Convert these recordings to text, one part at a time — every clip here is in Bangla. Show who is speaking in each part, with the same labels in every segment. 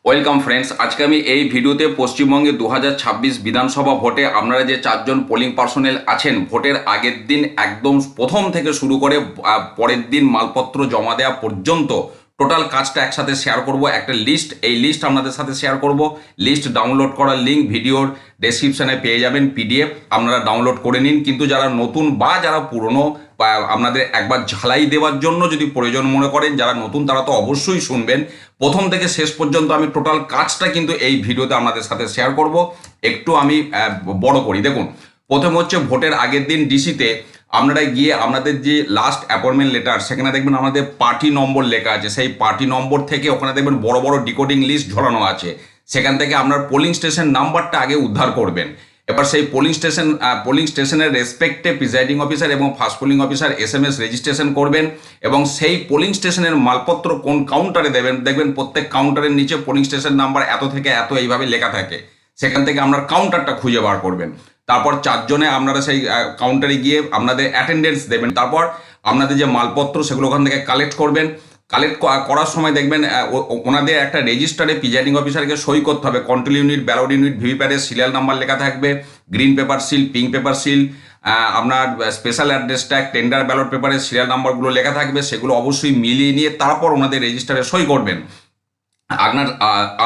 Speaker 1: ওয়েলকাম ফ্রেন্ডস, আজকে আমি এই ভিডিওতে পশ্চিমবঙ্গে 2026 বিধানসভা ভোটে আপনারা যে চারজন পোলিং পার্সোনেল আছেন, ভোটের আগের দিন একদম প্রথম থেকে শুরু করে পরের দিন মালপত্র জমা দেওয়া পর্যন্ত টোটাল কাজটা একসাথে শেয়ার করব। একটা লিস্ট, এই লিস্ট আপনাদের সাথে শেয়ার করব। লিস্ট ডাউনলোড করার লিঙ্ক ভিডিওর ডেসক্রিপশনে পেয়ে যাবেন, পিডিএফ আপনারা ডাউনলোড করে নিন। কিন্তু যারা নতুন বা যারা পুরনো বা আপনাদের একবার ঝালাই দেওয়ার জন্য যদি প্রয়োজন মনে করেন, যারা নতুন তারা তো অবশ্যই শুনবেন। প্রথম থেকে শেষ পর্যন্ত আমি টোটাল কাজটা কিন্তু এই ভিডিওতে আপনাদের সাথে শেয়ার করব। একটু আমি বড় করি। দেখুন, প্রথম হচ্ছে ভোটের আগের দিন ডিসিতে আপনারা গিয়ে আপনাদের যে লাস্ট অ্যাপয়েন্টমেন্ট লেটার, সেখানে দেখবেন আমাদের পার্টি নম্বর লেখা আছে। সেই পার্টি নম্বর থেকে ওখানে দেখবেন বড় বড় ডিকোডিং লিস্ট ঝোলানো আছে। সেখান থেকে আপনার পোলিং স্টেশন নাম্বারটা আগে উদ্ধার করবেন। এবার সেই পোলিং স্টেশনের রেসপেক্টে প্রিজাইডিং অফিসার এবং first polling officer SMS registration করবেন এবং সেই পোলিং স্টেশনের মালপত্র কোন কাউন্টারে দেবেন, দেখবেন প্রত্যেক কাউন্টারের নিচে পোলিং স্টেশন নাম্বার এত থেকে এত এইভাবে লেখা থাকে। সেখান থেকে আপনার কাউন্টারটা খুঁজে বার করবেন। তারপর চারজনে আপনারা সেই কাউন্টারে গিয়ে আপনাদের অ্যাটেন্ডেন্স দেবেন। তারপর আপনাদের যে মালপত্র সেগুলো ওখান থেকে কালেক্ট করবেন। কালেক্ট করার সময় দেখবেন ওনাদের একটা রেজিস্টারে প্রিজাইডিং অফিসারকে সই করতে হবে। কন্ট্রোল ইউনিট, ব্যালট ইউনিট, ভিভিপ্যাটের সিরিয়াল নাম্বার লেখা থাকবে, green paper seal, pink paper seal, আপনার special address tag, tender ballot পেপারের সিরিয়াল নাম্বারগুলো লেখা থাকবে। সেগুলো অবশ্যই মিলিয়ে নিয়ে তারপর ওনাদের রেজিস্টারে সই করবেন।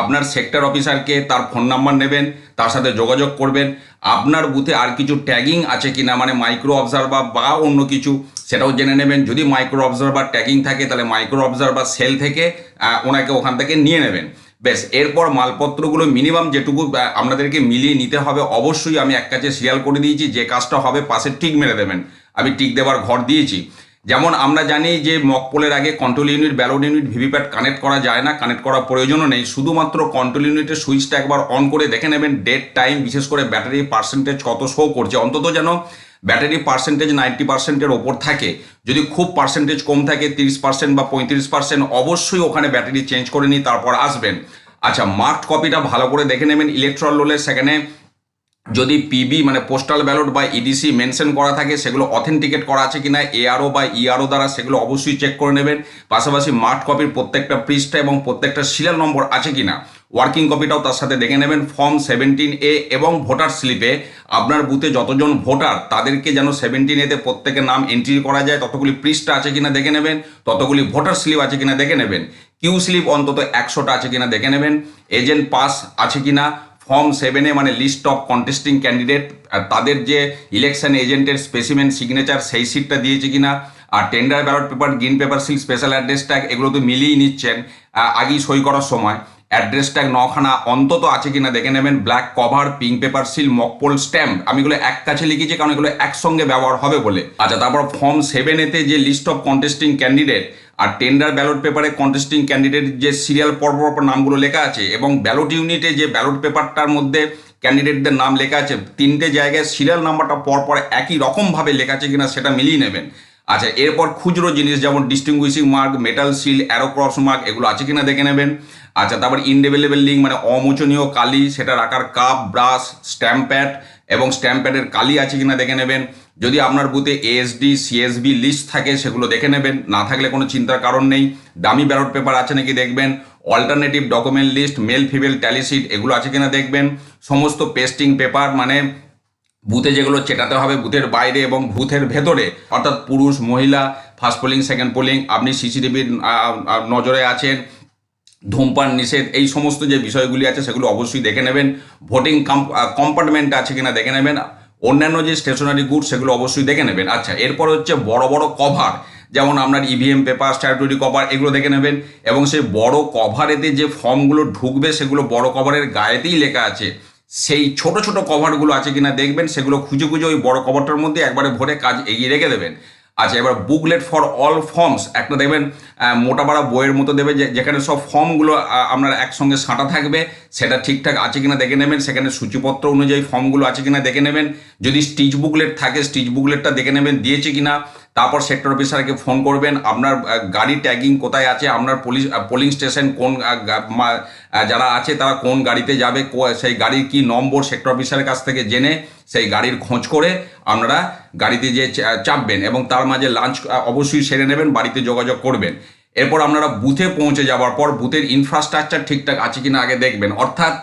Speaker 1: আপনার সেক্টর অফিসারকে তার ফোন নাম্বার নেবেন, তার সাথে যোগাযোগ করবেন। আপনার বুথে আর কিছু ট্যাগিং আছে কিনা, মানে মাইক্রো অবজারভার বা অন্য কিছু, সেটাও জেনে নেবেন। যদি মাইক্রো অবজারভার ট্যাগিং থাকে তাহলে মাইক্রো অবজারভার সেল থেকে ওনাকে ওখান থেকে নিয়ে নেবেন। বেশ, এরপর মালপত্রগুলো মিনিমাম যেটুকু আপনাদেরকে মিলিয়ে নিতে হবে, অবশ্যই আমি এক কাছে সিরিয়াল করে দিয়েছি। যে কাজটা হবে পাশে টিক মেরে দেবেন। আমি টিক দেওয়ার ঘর দিয়েছি। যেমন আমরা জানি যে মক পোলের আগে control unit, ballot unit, VVPAT connect করা যায় না, কানেক্ট করার প্রয়োজনও নেই। শুধুমাত্র কন্ট্রোল ইউনিটের সুইচটা একবার অন করে দেখে নেবেন ডেট, টাইম, বিশেষ করে ব্যাটারি পার্সেন্টেজ কত শো করছে। অন্তত যেন ব্যাটারি পার্সেন্টেজ 90%-এর ওপর থাকে। যদি খুব পার্সেন্টেজ কম থাকে, 30% বা 35%, অবশ্যই ওখানে ব্যাটারি চেঞ্জ করে নিয়ে তারপর আসবেন। আচ্ছা, মার্কড কপিটা ভালো করে দেখে নেবেন। ইলেকট্রাল রোলের সেখানে যদি পিবি মানে পোস্টাল ব্যালট বা ইডিসি মেনশন করা থাকে, সেগুলো অথেন্টিকেট করা আছে কিনা ARO বা ERO দ্বারা, সেগুলো অবশ্যই চেক করে নেবেন। পাশাপাশি মার্কড কপির প্রত্যেকটা পৃষ্ঠা এবং প্রত্যেকটা সিরিয়াল নম্বর আছে কিনা, ওয়ার্কিং কপিটাও তার সাথে দেখে নেবেন। ফর্ম 17A এবং ভোটার স্লিপে আপনার বুথে যতজন ভোটার তাদেরকে যেন 17A তে প্রত্যেকের নাম এন্ট্রি করা যায়, ততগুলি পৃষ্ঠা আছে কিনা দেখে নেবেন। ততগুলি ভোটার স্লিপ আছে কিনা দেখে নেবেন। কিউ স্লিপ অন্তত 100টা আছে কিনা দেখে নেবেন। এজেন্ট পাস আছে কিনা। ফর্ম 7A মানে লিস্ট অফ কন্টেস্টিং ক্যান্ডিডেট, তাদের যে ইলেকশন এজেন্টের স্পেসিমেন সিগনেচার সেই সিটটা দিয়েছে কিনা। আর tender ballot paper, green paper seal, special address tag, এগুলো তো মিলিয়েই নিচ্ছেন আগেই সই করার সময়। অ্যাড্রেস ট্যাগ 9খানা অন্তত আছে কিনা দেখে নেবেন। Black cover, pink paper seal, mock poll stamp, আমি এগুলো এক কাছে লিখেছি কারণ এগুলো একসঙ্গে ব্যবহার হবে বলে। আচ্ছা, তারপর ফর্ম 7A যে লিস্ট অফ কন্টেস্টিং ক্যান্ডিডেট আর টেন্ডার ব্যালট পেপারে কন্টেস্টিং ক্যান্ডিডেট যে সিরিয়াল পরপর নামগুলো লেখা আছে, এবং ব্যালট ইউনিটে যে ব্যালট পেপারটার মধ্যে ক্যান্ডিডেটদের নাম লেখা আছে, 3টে জায়গায় সিরিয়াল নাম্বারটা পরপর একই রকমভাবে লেখা আছে কিনা সেটা মিলিয়ে নেবেন। আচ্ছা, এরপর খুচরো জিনিস যেমন distinguishing mark, metal seal, arrow cross mark, এগুলো আছে কিনা দেখে নেবেন। আচ্ছা, তারপর ইনডেবেলেবল লিঙ্ক মানে অমোচনীয় কালি, সেটা রাখার কাপ, ব্রাশ, স্ট্যাম্প প্যাড এবং স্ট্যাম্প প্যাডের কালি আছে কিনা দেখে নেবেন। যদি আপনার বুথে ASD CSB লিস্ট থাকে সেগুলো দেখে নেবেন, না থাকলে কোনো চিন্তার কারণ নেই। ডামি ব্যালট পেপার আছে নাকি দেখবেন। Alternative document list, male female tally sheet, এগুলো আছে কিনা দেখবেন। সমস্ত পেস্টিং পেপার মানে বুথে যেগুলো চেটাতে হবে বুথের বাইরে এবং বুথের ভেতরে, অর্থাৎ পুরুষ মহিলা, ফার্স্ট পোলিং, সেকেন্ড পোলিং, আপনি CCTVর নজরে আছেন, ধূমপান নিষেধ, এই সমস্ত যে বিষয়গুলি আছে সেগুলো অবশ্যই দেখে নেবেন। ভোটিং কম্পার্টমেন্ট আছে কিনা দেখে নেবেন। অন্যান্য যে স্টেশনারি গুড সেগুলো অবশ্যই দেখে নেবেন। আচ্ছা, এরপর হচ্ছে বড় বড় কভার, যেমন আপনার EVM পেপার, স্ট্যাটুটরি কভার, এগুলো দেখে নেবেন। এবং সেই বড় কভারেতে যে ফর্মগুলো ঢুকবে সেগুলো বড় কভারের গায়েতেই লেখা আছে। সেই ছোট ছোট কভারগুলো আছে কিনা দেখবেন, সেগুলো খুঁজে খুঁজে ওই বড় কভারটার মধ্যে একবারে ভরে কাজ এগিয়ে রেখে দেবেন। আচ্ছা, এবার বুকলেট ফর অল ফর্মস একটা দেখবেন, মোটা পাড়া বইয়ের মতো দেবে, যেখানে সব ফর্মগুলো আপনার একসঙ্গে সাঁটা থাকবে, সেটা ঠিকঠাক আছে কিনা দেখে নেবেন। সেখানে সূচিপত্র অনুযায়ী ফর্মগুলো আছে কিনা দেখে নেবেন। যদি স্টিচ বুকলেট থাকে, স্টিচ বুকলেটটা দেখে নেবেন দিয়েছে কিনা। তারপর সেক্টর অফিসারকে ফোন করবেন, আপনার গাড়ি ট্যাগিং কোথায় আছে, আপনার পোলিং স্টেশন কোন, যারা আছে তারা কোন গাড়িতে যাবে, সেই গাড়ির কি নম্বর, সেক্টর অফিসারের কাছ থেকে জেনে সেই গাড়ির খোঁজ করে আপনারা গাড়িতে যে চাপবেন এবং তার মাঝে লাঞ্চ অবশ্যই সেরে নেবেন, বাড়িতে যোগাযোগ করবেন। এরপর আপনারা বুথে পৌঁছে যাওয়ার পর বুথের ইনফ্রাস্ট্রাকচার ঠিকঠাক আছে কিনা আগে দেখবেন, অর্থাৎ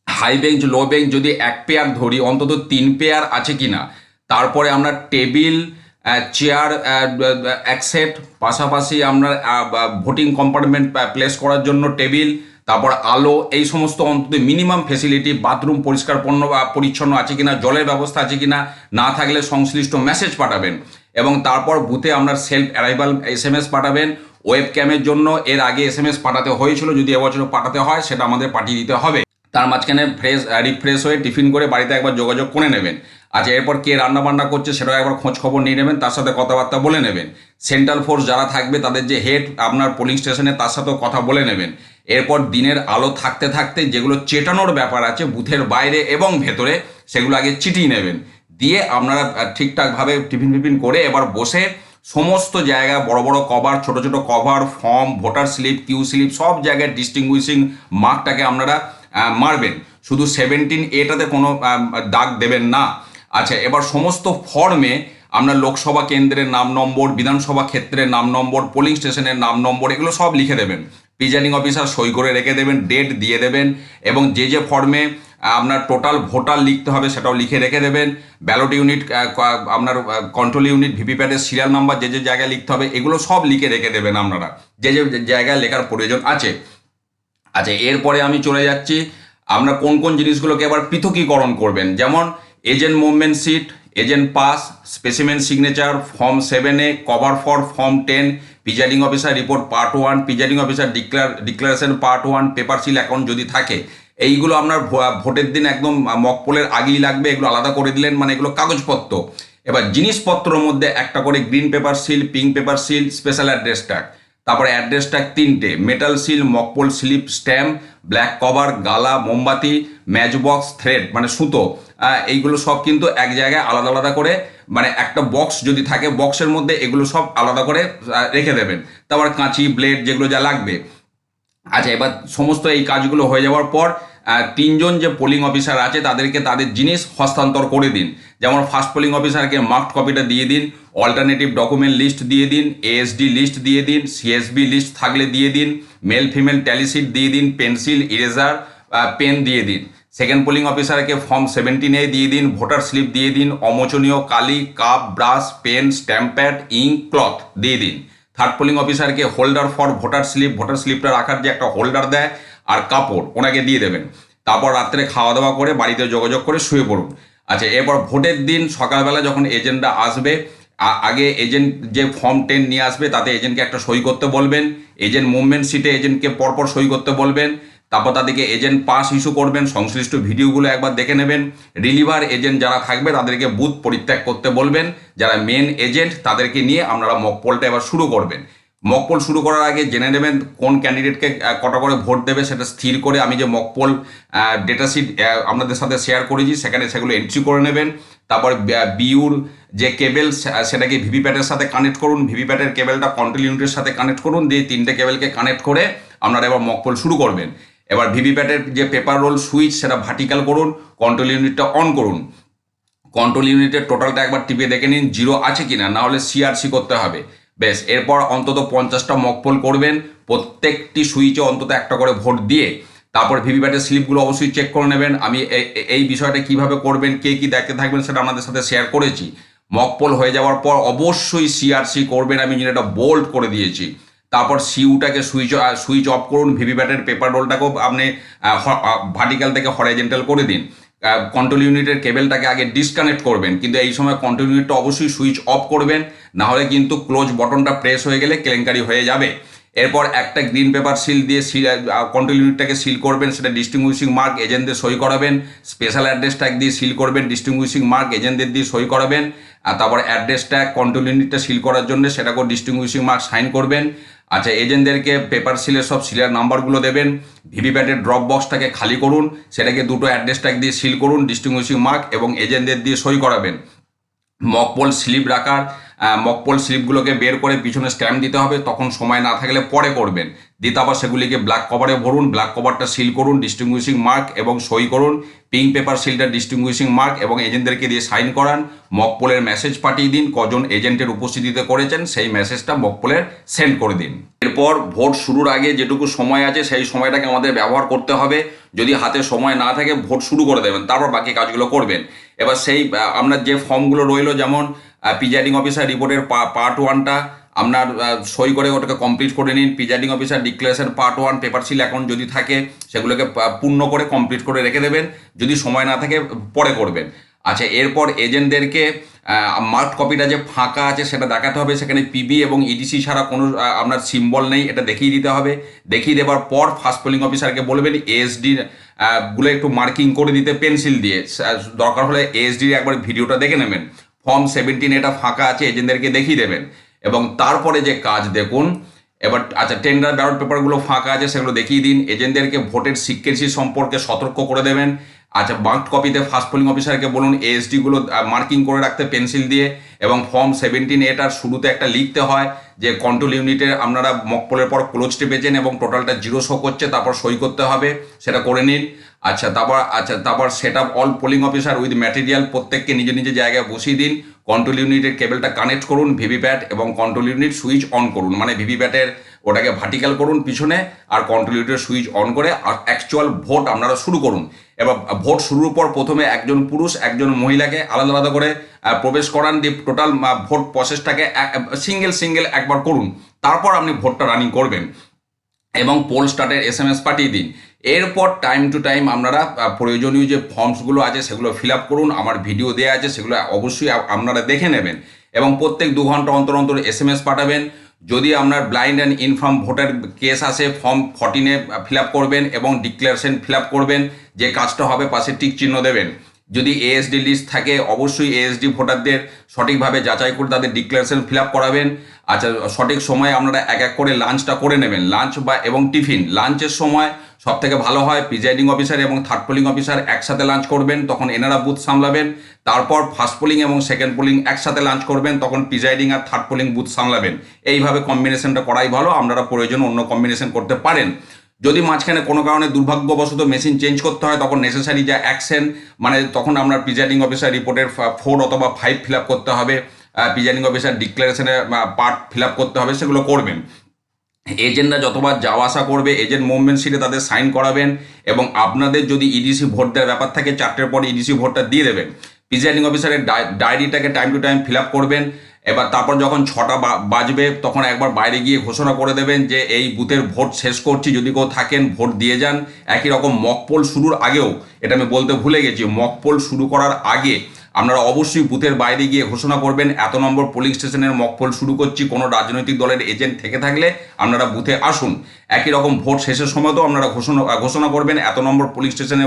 Speaker 1: হাই বেঞ্চ লো বেঞ্চ যদি এক পেয়ার ধরি অন্তত 3 পেয়ার আছে কিনা। তারপরে আমরা টেবিল চেয়ার এক সেট, পাশাপাশি আমরা ভোটিং কম্পার্টমেন্ট প্লেস করার জন্য টেবিল, তারপর আলো, এই সমস্ত অন্তত মিনিমাম ফেসিলিটি, বাথরুম পরিষ্কার পরিচ্ছন্ন আছে কিনা, জলের ব্যবস্থা আছে কিনা, না থাকলে সংশ্লিষ্ট মেসেজ পাঠাবেন। এবং তারপর বুথে আপনার সেলফ অ্যারাইভাল SMS পাঠাবেন। ওয়েব ক্যামের জন্য এর আগে SMS পাঠাতে হয়েছিল, যদি এবছরও পাঠাতে হয় সেটা আমাদের পাঠিয়ে দিতে হবে। তার মাঝখানে রিফ্রেশ হয়ে টিফিন করে বাড়িতে একবার যোগাযোগ করে নেবেন। আচ্ছা, এরপর কে রান্নাবান্না করছে সেটাও একবার খোঁজ খবর নিয়ে নেবেন, তার সাথে কথাবার্তা বলে নেবেন। সেন্ট্রাল ফোর্স যারা থাকবে তাদের যে হেড আপনার পোলিং স্টেশনে তার সাথেও কথা বলে নেবেন। এরপর দিনের আলো থাকতে থাকতে যেগুলো চেটানোর ব্যাপার আছে বুথের বাইরে এবং ভেতরে, সেগুলো আগে চিটিয়ে নেবেন। দিয়ে আপনারা ঠিকঠাকভাবে টিফিন করে এবার বসে সমস্ত জায়গায় বড় বড় কভার, ছোট ছোট cover, form, voter slip, queue slip, সব জায়গায় ডিস্টিংগুইশিং মার্কটাকে আপনারা মারবেন। শুধু 17A কোনো দাগ দেবেন না। আচ্ছা, এবার সমস্ত ফর্মে আমরা লোকসভা কেন্দ্রের নাম নম্বর, বিধানসভা ক্ষেত্রের নাম নম্বর, পোলিং স্টেশনের নাম নম্বর, এগুলো সব লিখে দেবেন। প্রিজাইডিং অফিসার সই করে রেখে দেবেন, ডেট দিয়ে দেবেন, এবং যে ফর্মে আপনার টোটাল ভোটার লিখতে হবে সেটাও লিখে রেখে দেবেন। ব্যালট ইউনিট, আপনার কন্ট্রোল ইউনিট, ভিভিপ্যাটের সিরিয়াল নাম্বার যে জায়গায় লিখতে হবে এগুলো সব লিখে রেখে দেবেন আপনারা, যে জায়গায় লেখার প্রয়োজন আছে। আচ্ছা, এরপরে আমি চলে যাচ্ছি আমরা কোন কোন জিনিসগুলোকে এবার পৃথকীকরণ করবেন, যেমন agent movement sheet, agent pass, specimen signature, form 7A, cover for form 10, presiding officer report part 1, presiding officer declaration part 1, paper seal account যদি থাকে, এইগুলো আপনার ভোটের দিন একদম মকপোলের আগেই লাগবে, এগুলো আলাদা করে দিলেন, মানে এগুলো কাগজপত্র। এবার জিনিসপত্রের মধ্যে একটা করে green paper seal, pink paper seal, special address tag, তারপরে অ্যাড্রেস ট্যাগ 3টে, metal seal, mock poll slip, stamp, black cover, গালা, মোমবাতি, ম্যাচ বক্স, থ্রেড মানে সুতো, এইগুলো সব কিন্তু এক জায়গায় আলাদা আলাদা করে, মানে একটা বক্স যদি থাকে বক্সের মধ্যে এগুলো সব আলাদা করে রেখে দেবেন। তারপর কাঁচি, ব্লেড, যেগুলো যা লাগবে। আচ্ছা, এবার সমস্ত এই কাজগুলো হয়ে যাওয়ার পর 3জন যে পোলিং অফিসার আছে তাদেরকে তাদের জিনিস হস্তান্তর করে দিন। যেমন ফার্স্ট পোলিং অফিসারকে মার্কড কপিটা দিয়ে দিন, অল্টারনেটিভ ডকুমেন্ট লিস্ট দিয়ে দিন, ASD লিস্ট দিয়ে দিন, CSB লিস্ট থাকলে দিয়ে দিন, মেল ফিমেল ট্যালি শিট দিয়ে দিন, পেন্সিল, ইরেজার, পেন দিয়ে দিন। সেকেন্ড পোলিং অফিসারকে ফর্ম 17A দিয়ে দিন, ভোটার স্লিপ দিয়ে দিন, অমোচনীয় কালি, cup, brush, pen, stamp pad, ink, cloth দিয়ে দিন। থার্ড পোলিং অফিসারকে হোল্ডার ফর ভোটার স্লিপটা রাখার যে একটা হোল্ডার দেয় আর কাপড়, ওনাকে দিয়ে দেবেন। তারপর রাত্রে খাওয়া দাওয়া করে বাড়িতে যোগাযোগ করে শুয়ে পড়ুন। আচ্ছা, এরপর ভোটের দিন সকালবেলা যখন এজেন্টরা আসবে, আগে এজেন্ট যে ফর্ম 10 নিয়ে আসবে তাতে এজেন্টকে একটা সই করতে বলবেন। এজেন্ট মুভমেন্ট সিটে এজেন্টকে পরপর সই করতে বলবেন। তারপর তাদেরকে এজেন্ট পাস ইস্যু করবেন, সংশ্লিষ্ট ভিডিওগুলো একবার দেখে নেবেন। রিলিভার এজেন্ট যারা থাকবে তাদেরকে বুথ পরিত্যাগ করতে বলবেন। যারা মেন এজেন্ট তাদেরকে নিয়ে আপনারা মকপোলটা এবার শুরু করবেন। মকপোল শুরু করার আগে জেনে নেবেন কোন ক্যান্ডিডেটকে কটা করে ভোট দেবে, সেটা স্থির করে আমি যে মকপোল ডেটাশিট আপনাদের সাথে শেয়ার করেছি সেগুলো এন্ট্রি করে নেবেন। তারপর বিউর যে কেবেল সেটাকে ভিভিপ্যাটের সাথে কানেক্ট করুন, ভিভিপ্যাটের কেবেলটা কন্ট্রোল ইউনিটের সাথে কানেক্ট করুন, দিয়ে 3টে কেবেলকে কানেক্ট করে আপনারা এবার মকপোল শুরু করবেন। এবার ভিভিপ্যাটের যে পেপার রোল সুইচ সেটা ভার্টিক্যাল করুন, কন্ট্রোল ইউনিটটা অন করুন। কন্ট্রোল ইউনিটের টোটালটা একবার টিপে দেখে নিন জিরো আছে কিনা, না হলে CRC করতে হবে। বেশ, এরপর অন্তত 50টা মকপোল করবেন, প্রত্যেকটি সুইচে অন্তত একটা করে ভোট দিয়ে। তারপর ভিভিপ্যাটের স্লিপগুলো অবশ্যই চেক করে নেবেন। আমি এই বিষয়টা কিভাবে করবেন, কে কি দায়িত্বে থাকবেন সেটা আপনাদের সাথে শেয়ার করেছি। মকপোল হয়ে যাওয়ার পর অবশ্যই CRC করবেন, আমি যেটা বোল্ড করে দিয়েছি। তারপর সিউটাকে সুইচ অফ করুন, ভিভিপ্যাটের পেপার রোলটাকেও আপনি ভার্টিক্যাল থেকে হরাইজেন্টাল করে দিন। কন্ট্রোল ইউনিটের কেবেলটাকে আগে ডিসকানেক্ট করবেন, কিন্তু এই সময় কন্ট্রোল ইউনিটটা অবশ্যই সুইচ অফ করবেন, না হলে কিন্তু ক্লোজ বটনটা প্রেস হয়ে গেলে কেলেঙ্কারি হয়ে যাবে। এরপর একটা গ্রিন পেপার সিল দিয়ে কন্ট্রোল ইউনিটটাকে সিল করবেন, সেটা ডিস্টিংগুইশিং মার্ক এজেন্টদের সই করাবেন। স্পেশাল অ্যাড্রেস ট্যাগ দিয়ে সিল করবেন, ডিস্টিংগুইশিং মার্ক এজেন্টদের দিয়ে সই করাবেন। আর তারপর অ্যাড্রেস ট্যাগ কন্ট্রোল ইউনিটটা সিল করার জন্য সেটাকেও ডিস্টিংগুইশিং মার্ক সাইন করবেন। আচ্ছা, এজেন্টদেরকে পেপার সিলের সব সিরিয়াল নাম্বারগুলো দেবেন। ভিভিপ্যাটের ড্রপ বক্সটাকে খালি করুন, সেটাকে 2টো অ্যাড্রেস ট্যাগ দিয়ে সিল করুন, ডিস্টিংগুইশিং মার্ক এবং এজেন্টদের দিয়ে সই করাবেন। মকপোল স্লিপ রাখার মকপোল স্লিপগুলোকে বের করে পিছনে স্ট্যাম্প দিতে হবে, তখন সময় না থাকলে পরে করবেন। দিতে আবার সেগুলিকে ব্ল্যাক কভারে ভরুন, ব্ল্যাক কভারটা সিল করুন, ডিস্টিংগুইশিং মার্ক এবং সই করুন, পিঙ্ক পেপার সিলটা ডিস্টিংগুইশিং মার্ক এবং এজেন্টদেরকে দিয়ে সাইন করান। মকপোলের মেসেজ পাঠিয়ে দিন, কজন এজেন্টের উপস্থিতিতে করেছেন সেই মেসেজটা মকপোলের সেন্ড করে দিন। এরপর ভোট শুরুর আগে যেটুকু সময় আছে সেই সময়টাকে আমাদের ব্যবহার করতে হবে। যদি হাতে সময় না থাকে ভোট শুরু করে দেবেন, তারপর বাকি কাজগুলো করবেন। এবার সেই আপনার যে ফর্মগুলো রইলো, যেমন প্রিজাইডিং অফিসার রিপোর্টের পার্ট 1টা আপনার সই করে ওটাকে কমপ্লিট করে নিন। Presiding officer declaration part 1 paper seal account যদি থাকে সেগুলোকে পূর্ণ করে কমপ্লিট করে রেখে দেবেন, যদি সময় না থাকে পরে করবেন। আচ্ছা, এরপর এজেন্টদেরকে মার্ক কপিটা যে ফাঁকা আছে সেটা দেখাতে হবে, সেখানে পিবি এবং ইডিসি ছাড়া কোনো আপনার সিম্বল নেই, এটা দেখিয়ে দিতে হবে। দেখিয়ে দেওয়ার পর ফার্স্ট পোলিং অফিসারকে বলবেন এএসডি গুলো একটু মার্কিং করে দিতে পেন্সিল দিয়ে, দরকার হলে এএসডির একবার ভিডিওটা দেখে নেবেন। ফর্ম 17 এটা ফাঁকা আছে, এজেন্টদেরকে দেখিয়ে দেবেন। এবং তারপরে যে কাজ দেখুন, এবার আচ্ছা টেন্ডার ব্যালট পেপারগুলো ফাঁকা আছে সেগুলো দেখিয়ে দিন। এজেন্টদেরকে ভোটের সিক্রেসি সম্পর্কে সতর্ক করে দেবেন। আচ্ছা, মার্কড কপিতে ফার্স্ট পোলিং অফিসারকে বলুন এএসডিগুলো মার্কিং করে রাখতে পেন্সিল দিয়ে। এবং ফর্ম 17 এটার শুরুতে একটা লিখতে হয় যে কন্ট্রোল ইউনিটে আপনারা মকপোলের পর ক্লোজ টিপেছেন এবং টোটালটা 0 শো করছে, তারপর সই করতে হবে, সেটা করে নিন। তারপর set up all polling officer with material, প্রত্যেককে নিজের নিজের জায়গায় বসিয়ে দিন। কন্ট্রোল ইউনিটের কেবলটা কানেক্ট করুন, ভিভিপ্যাট এবং কন্ট্রোল ইউনিট সুইচ অন করুন, মানে ভিভিপ্যাটের ওটাকে ভার্টিক্যাল করুন পিছনে, আর কন্ট্রোল ইউনিটের সুইচ অন করে আর অ্যাকচুয়াল ভোট আপনারা শুরু করুন। এবার ভোট শুরুর পর প্রথমে একজন পুরুষ একজন মহিলাকে আলাদা আলাদা করে প্রবেশ করান, দিয়ে টোটাল ভোট প্রসেসটাকে সিঙ্গেল একবার করুন, তারপর আপনি ভোটটা রানিং করবেন এবং পোল স্টার্টের SMS পাঠিয়ে দিন। এরপর টাইম টু টাইম আপনারা প্রয়োজনীয় যে ফর্মসগুলো আছে সেগুলো ফিল আপ করুন, আমার ভিডিও দেওয়া আছে সেগুলো অবশ্যই আপনারা দেখে নেবেন। এবং প্রত্যেক 2 ঘন্টা অন্তর অন্তর SMS পাঠাবেন। যদি আপনার blind and inform voter case আসে ফর্ম 14 ফিল আপ করবেন এবং ডিক্লারেশন ফিল আপ করবেন, যে কাজটা হবে পাশে টিক চিহ্ন দেবেন। যদি এএসডি লিস্ট থাকে অবশ্যই এএসডি ভোটারদের সঠিকভাবে যাচাই করে তাদের ডিক্লারেশন ফিল আপ করাবেন। আচ্ছা, সঠিক সময়ে আপনারা এক এক করে লাঞ্চটা করে নেবেন, লাঞ্চ এবং টিফিন। লাঞ্চের সময় সব থেকে ভালো হয় প্রিজাইডিং অফিসার এবং থার্ড পোলিং অফিসার একসাথে লাঞ্চ করবেন, তখন এনারা বুথ সামলাবেন। তারপর ফার্স্ট পোলিং এবং সেকেন্ড পোলিং একসাথে লাঞ্চ করবেন, তখন প্রিজাইডিং আর থার্ড পোলিং বুথ সামলাবেন। এইভাবে কম্বিনেশনটা করাই ভালো, আপনারা প্রয়োজন অন্য কম্বিনেশন করতে পারেন। যদি মাঝখানে কোনো কারণে দুর্ভাগ্যবশত মেশিন চেঞ্জ করতে হয়, তখন নেসেসারি যা অ্যাকশন, মানে তখন আপনার প্রিজাইডিং অফিসার রিপোর্টের 4 অথবা 5 ফিল আপ করতে হবে, প্রিজাইডিং অফিসার ডিক্লারেশনের পার্ট ফিল আপ করতে হবে, সেগুলো করবেন। এজেন্টরা যতবার যাওয়া আসা করবে এজেন্ট মুভমেন্ট শিটে তাদের সাইন করাবেন। এবং আপনাদের যদি ইডিসি ভোট দেওয়ার ব্যাপার থাকে 4টের পর ইডিসি ভোটটা দিয়ে দেবেন। প্রিজাইডিং অফিসারের ডায়েরিটাকে time to time fill up করবেন। এবার তারপর যখন 6টা বাজবে তখন একবার বাইরে গিয়ে ঘোষণা করে দেবেন যে এই বুথের ভোট শেষ করছি, যদি কেউ থাকেন ভোট দিয়ে যান। একই রকম মকপোল শুরুর আগেও, এটা আমি বলতে ভুলে গেছি, মকপোল শুরু করার আগে আপনারা অবশ্যই বুথের বাইরে গিয়ে ঘোষণা করবেন এত নম্বর পোলিং স্টেশনের মকপোল শুরু করছি, কোনো রাজনৈতিক দলের এজেন্ট থেকে থাকলে আপনারা বুথে আসুন। একই রকম ভোট শেষের সময়তেও আপনারা ঘোষণা করবেন এত নম্বর পোলিং স্টেশনে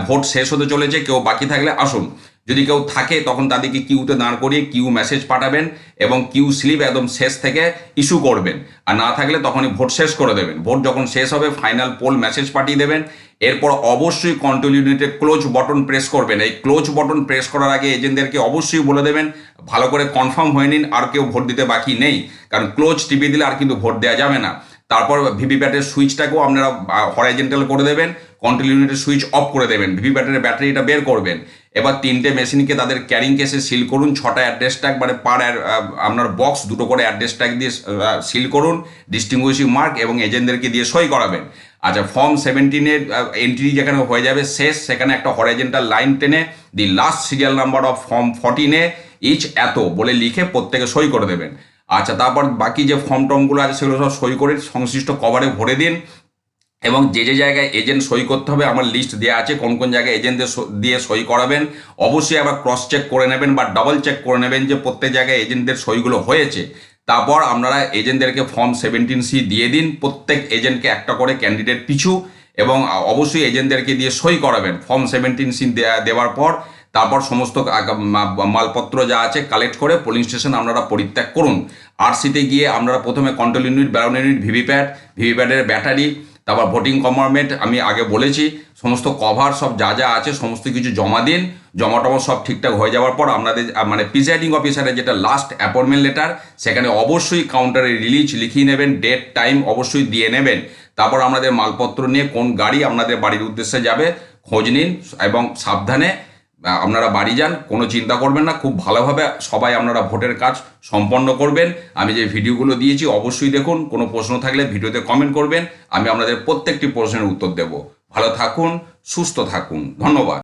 Speaker 1: ভোট শেষ হতে চলেছে, কেউ বাকি থাকলে আসুন। যদি কেউ থাকে তখন তাদেরকে কিউতে দাঁড় করিয়ে কিউ মেসেজ পাঠাবেন এবং কিউ স্লিপ একদম শেষ থেকে ইস্যু করবেন। আর না থাকলে তখনই ভোট শেষ করে দেবেন। ভোট যখন শেষ হবে ফাইনাল পোল মেসেজ পাঠিয়ে দেবেন। এরপর অবশ্যই কন্ট্রোল ইউনিটে ক্লোজ বটন প্রেস করবেন। এই ক্লোজ বটন প্রেস করার আগে এজেন্টদেরকে অবশ্যই বলে দেবেন ভালো করে কনফার্ম হয়ে নিন আর কেউ ভোট দিতে বাকি নেই, কারণ ক্লোজ টিপে দিলে আর কিন্তু ভোট দেওয়া যাবে না। তারপর ভিভিপ্যাটের সুইচটাকেও আপনারা হরাইজেন্টাল করে দেবেন, কন্ট্রোল ইউনিটের সুইচ অফ করে দেবেন, ভিভিপ্যাটের ব্যাটারিটা বের করবেন। এবার 3টে মেশিনকে তাদের ক্যারিং কেসে সিল করুন, 6টা অ্যাড্রেস ট্যাগ মানে পার আপনার বক্স 2টো করে অ্যাড্রেস ট্যাগ দিয়ে সিল করুন, ডিস্টিংগুইশিং মার্ক এবং এজেন্টদেরকে দিয়ে সই করাবেন। আচ্ছা, ফর্ম 17 এন্ট্রি যেখানে হয়ে যাবে শেষ, সেখানে একটা হরাইজেন্টাল লাইন টেনে দি last serial number of form 14 ইচ এত বলে লিখে প্রত্যেকে সই করে দেবেন। আচ্ছা, তারপর বাকি যে ফর্ম টর্মগুলো আছে সেগুলো সব সই করে সংশ্লিষ্ট কভারে ভরে দিন। এবং যে জায়গায় এজেন্ট সই করতে হবে আমার লিস্ট দেওয়া আছে, কোন কোন জায়গায় এজেন্টদের দিয়ে সই করাবেন। অবশ্যই আবার ক্রস চেক করে নেবেন বা ডাবল চেক করে নেবেন যে প্রত্যেক জায়গায় এজেন্টদের সইগুলো হয়েছে। তারপর আপনারা এজেন্টদেরকে ফর্ম 17C দিয়ে দিন, প্রত্যেক এজেন্টকে একটা করে ক্যান্ডিডেট পিছু, এবং অবশ্যই এজেন্টদেরকে দিয়ে সই করাবেন ফর্ম 17C দেওয়ার পর। তারপর সমস্ত মালপত্র যা আছে কালেক্ট করে পোলিং স্টেশন আপনারা পরিত্যাগ করুন। আরসিতে গিয়ে আপনারা প্রথমে কন্ট্রোল ইউনিট, ব্যালট ইউনিট, ভিভিপ্যাটের ব্যাটারি তারপর ভোটিং কম্পার্টমেন্ট আমি আগে বলেছি, সমস্ত কভার সব যা যা আছে সমস্ত কিছু জমা দিন। জমা টমা সব ঠিকঠাক হয়ে যাওয়ার পর আপনাদের মানে প্রিসাইডিং অফিসারের যেটা লাস্ট অ্যাপয়েন্টমেন্ট লেটার, সেখানে অবশ্যই কাউন্টারে রিলিজ লিখিয়ে নেবেন, ডেট টাইম অবশ্যই দিয়ে নেবেন। তারপর আপনাদের মালপত্র নিয়ে কোন গাড়ি আপনাদের বাড়ির উদ্দেশ্যে যাবে খোঁজ নিন এবং সাবধানে আপনারা বাড়ি যান। কোনো চিন্তা করবেন না, খুব ভালোভাবে সবাই আপনারা ভোটের কাজ সম্পন্ন করবেন। আমি যে ভিডিওগুলো দিয়েছি অবশ্যই দেখুন, কোনো প্রশ্ন থাকলে ভিডিওতে কমেন্ট করবেন, আমি আপনাদের প্রত্যেকটি প্রশ্নের উত্তর দেব। ভালো থাকুন, সুস্থ থাকুন, ধন্যবাদ।